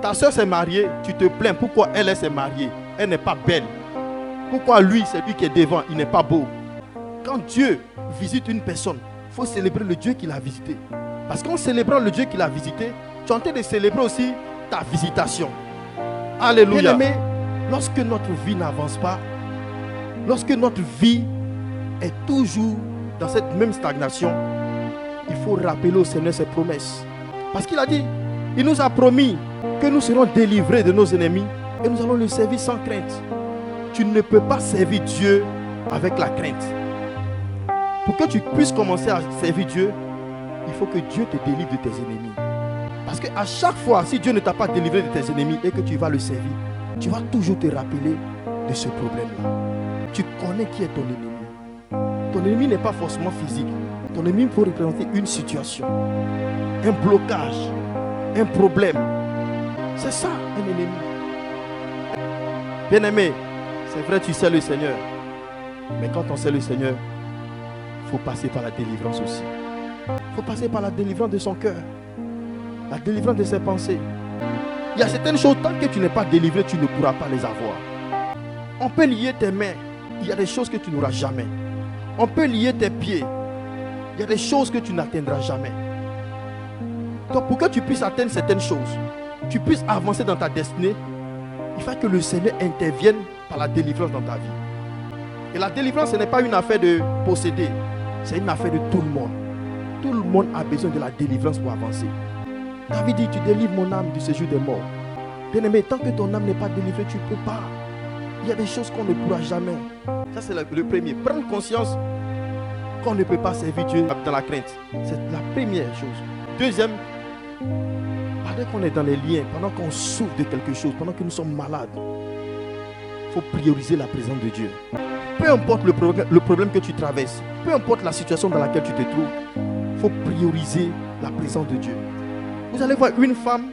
Ta soeur s'est mariée, tu te plains. Pourquoi elle s'est mariée? Elle n'est pas belle. Pourquoi lui, c'est lui qui est devant, il n'est pas beau? Quand Dieu visite une personne, il faut célébrer le Dieu qui l'a visité. Parce qu'en célébrant le Dieu qui l'a visité, tu es en train de célébrer aussi ta visitation. Alléluia. Bien-aimé, lorsque notre vie n'avance pas, lorsque notre vie est toujours dans cette même stagnation, il faut rappeler au Seigneur ses promesses. Parce qu'il a dit, il nous a promis que nous serons délivrés de nos ennemis et nous allons le servir sans crainte. Tu ne peux pas servir Dieu avec la crainte. Pour que tu puisses commencer à servir Dieu, il faut que Dieu te délivre de tes ennemis. Parce qu'à chaque fois, si Dieu ne t'a pas délivré de tes ennemis et que tu vas le servir, tu vas toujours te rappeler de ce problème-là. Tu connais qui est ton ennemi. Ton ennemi n'est pas forcément physique. Ton ennemi peut représenter une situation, un blocage, un problème. C'est ça, un ennemi. Bien-aimé, c'est vrai, tu sais le Seigneur. Mais quand on sait le Seigneur, il faut passer par la délivrance aussi. Il faut passer par la délivrance de son cœur. La délivrance de ses pensées. Il y a certaines choses, tant que tu n'es pas délivré, tu ne pourras pas les avoir. On peut lier tes mains. Il y a des choses que tu n'auras jamais. On peut lier tes pieds. Il y a des choses que tu n'atteindras jamais. Donc pour que tu puisses atteindre certaines choses, tu puisses avancer dans ta destinée, il faut que le Seigneur intervienne par la délivrance dans ta vie. Et la délivrance, ce n'est pas une affaire de posséder. C'est une affaire de tout le monde. Tout le monde a besoin de la délivrance pour avancer. David dit, tu délivres mon âme du séjour des morts. Bien-aimé, tant que ton âme n'est pas délivrée, tu ne peux pas. Il y a des choses qu'on ne pourra jamais. Ça, c'est le premier. Prendre conscience qu'on ne peut pas servir Dieu dans la crainte. C'est la première chose. Deuxième, pendant qu'on est dans les liens, pendant qu'on souffre de quelque chose, pendant que nous sommes malades, il faut prioriser la présence de Dieu. Peu importe le problème que tu traverses, peu importe la situation dans laquelle tu te trouves, il faut prioriser la présence de Dieu. Vous allez voir une femme,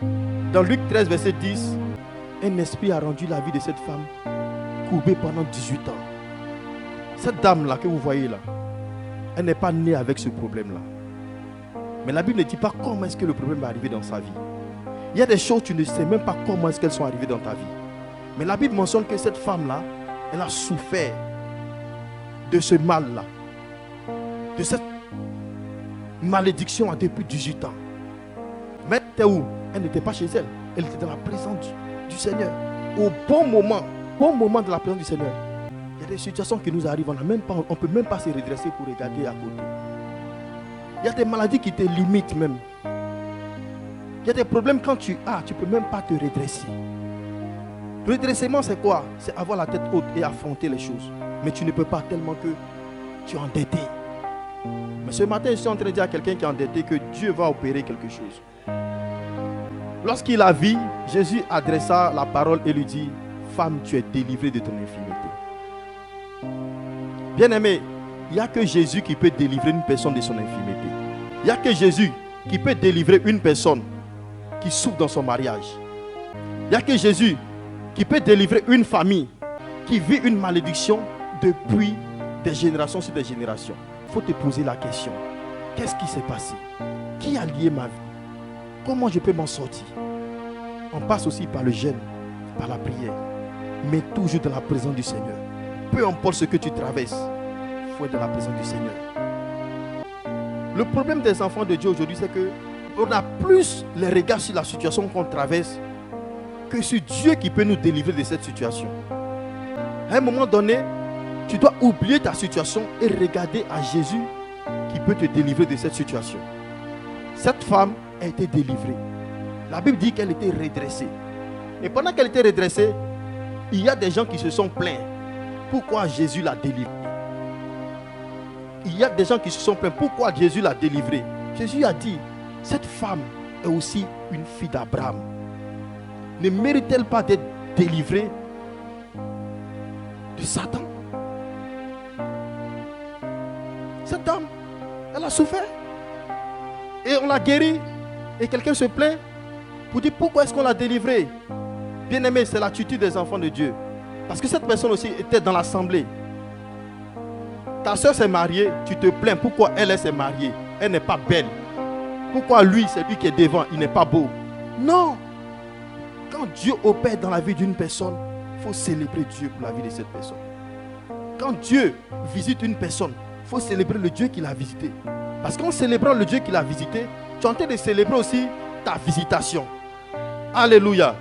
dans Luc 13, verset 10, un esprit a rendu la vie de cette femme courbée pendant 18 ans. Cette dame-là que vous voyez là, elle n'est pas née avec ce problème-là. Mais la Bible ne dit pas comment est-ce que le problème est arrivé dans sa vie. Il y a des choses, tu ne sais même pas comment est-ce qu'elles sont arrivées dans ta vie. Mais la Bible mentionne que cette femme-là, elle a souffert de ce mal-là, de cette malédiction depuis 18 ans. Mais elle était où? Elle n'était pas chez elle. Elle était dans la présence du Seigneur. Au bon moment de la présence du Seigneur. Il y a des situations qui nous arrivent, on ne peut même pas se redresser pour regarder à côté. Il y a des maladies qui te limitent même. Il y a des problèmes quand tu ne peux même pas te redresser. Redressement, c'est quoi? C'est avoir la tête haute et affronter les choses. Mais tu ne peux pas tellement que tu es endetté. Mais ce matin, je suis en train de dire à quelqu'un qui est endetté que Dieu va opérer quelque chose. Lorsqu'il a vu, Jésus adressa la parole et lui dit, femme, tu es délivrée de ton infirmité. Bien-aimé, il n'y a que Jésus qui peut délivrer une personne de son infirmité. Il n'y a que Jésus qui peut délivrer une personne qui souffre dans son mariage. Il n'y a que Jésus qui peut délivrer une famille qui vit une malédiction depuis des générations sur des générations. Il faut te poser la question. Qu'est-ce qui s'est passé? Qui a lié ma vie? Comment je peux m'en sortir? On passe aussi par le jeûne, par la prière, mais toujours dans la présence du Seigneur. Peu importe ce que tu traverses, il faut être dans la présence du Seigneur. Le problème des enfants de Dieu aujourd'hui, c'est qu'on a plus les regards sur la situation qu'on traverse que sur Dieu qui peut nous délivrer de cette situation. À un moment donné, tu dois oublier ta situation et regarder à Jésus qui peut te délivrer de cette situation. Cette femme a été délivrée. La Bible dit qu'elle était redressée. Et pendant qu'elle était redressée, il y a des gens qui se sont plaints. Pourquoi Jésus l'a délivrée? Il y a des gens qui se sont plaints. Pourquoi Jésus l'a délivrée? Jésus a dit, cette femme est aussi une fille d'Abraham. Ne mérite-t-elle pas d'être délivrée de Satan? Cette dame, elle a souffert. Et on l'a guérie. Et quelqu'un se plaint pour dire pourquoi est-ce qu'on l'a délivrée? Bien-aimé, c'est l'attitude des enfants de Dieu. Parce que cette personne aussi était dans l'assemblée. Ta soeur s'est mariée, tu te plains. Pourquoi elle s'est mariée? Elle n'est pas belle. Pourquoi lui, c'est lui qui est devant, il n'est pas beau? Non. Quand Dieu opère dans la vie d'une personne, il faut célébrer Dieu pour la vie de cette personne. Quand Dieu visite une personne, il faut célébrer le Dieu qui l'a visité. Parce qu'en célébrant le Dieu qui l'a visité, tu es en train de célébrer aussi ta visitation. Alléluia.